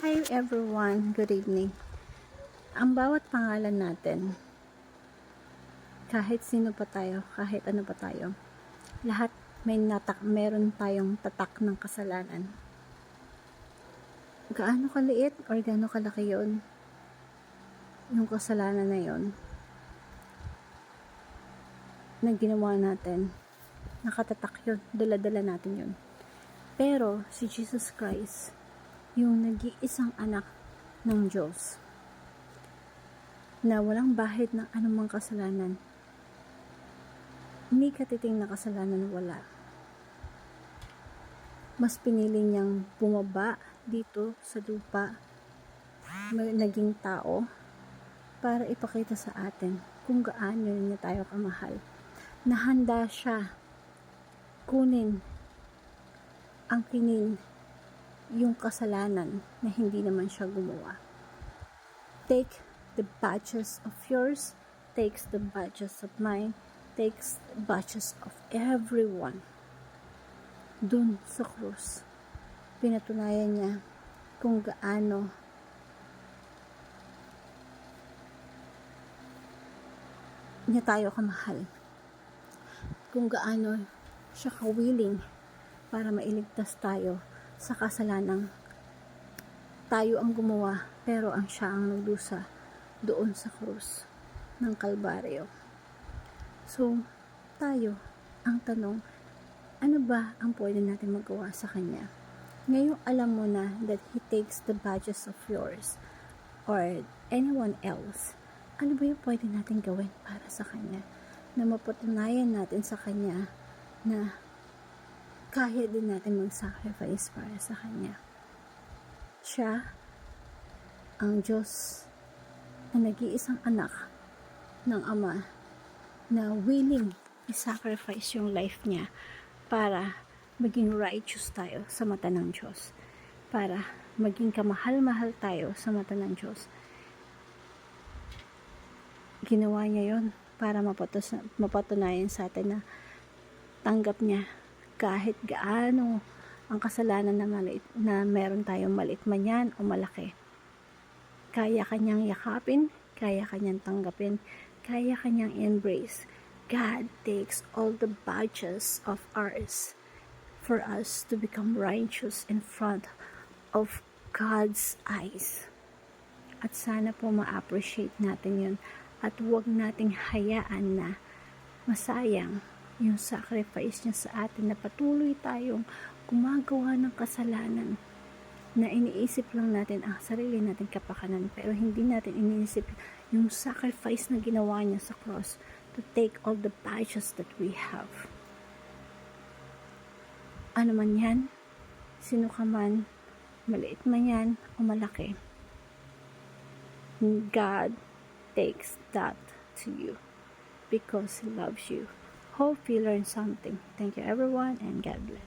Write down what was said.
Hi everyone, good evening. Ang bawat pangalan natin, kahit sino pa tayo, kahit ano pa tayo, lahat meron tayong tatak ng kasalanan. Gaano kaliit or gaano kalaki yun, yung kasalanan na yun, na ginawa natin, nakatatak yun, dala-dala natin yun. Pero si Jesus Christ, yung nag-iisang anak ng Diyos, na walang bahid ng anumang kasalanan, ni katiting na kasalanan wala. Mas pinili niyang bumaba dito sa lupa, naging tao, para ipakita sa atin kung gaano niya tayo kamahal. Nahanda siya kunin ang kinin yung kasalanan na hindi naman siya gumawa. Take the batches of yours, takes the batches of mine, takes the batches of everyone. Dun sa krus, pinatunayan niya kung gaano niya tayo kamahal, kung gaano siya ka-willing para mailigtas tayo sa kasalanang tayo ang gumawa, pero ang siya ang nagdusa doon sa krus ng Kalbaryo. So, tayo, ang tanong, ano ba ang pwede natin magawa sa Kanya? Ngayong alam mo na that He takes the badges of yours or anyone else, ano ba yung pwede natin gawin para sa Kanya? Na mapatunayan natin sa Kanya na kaya din natin mag-sacrifice para sa Kanya. Siya, ang Diyos na nag-iisang anak ng Ama, na willing i-sacrifice yung life niya para maging righteous tayo sa mata ng Diyos, para maging kamahal-mahal tayo sa mata ng Diyos. Ginawa niya yon para mapatunayan sa atin na tanggap niya kahit gaano ang kasalanan na maliit, na meron tayong maliit man yan o malaki. Kaya kanyang yakapin, kaya kanyang tanggapin, kaya kanyang embrace. God takes all the badges of ours for us to become righteous in front of God's eyes. At sana po ma-appreciate natin yun, at huwag nating hayaan na masayang yung sacrifice niya sa atin, na patuloy tayong gumagawa ng kasalanan, na iniisip lang natin ang sarili natin kapakanan, pero hindi natin iniisip yung sacrifice na ginawa niya sa cross to take all the badges that we have. Ano man yan, sino ka man, maliit man yan o malaki, God takes that to you because He loves you. Hope you learned something. Thank you everyone, and God bless.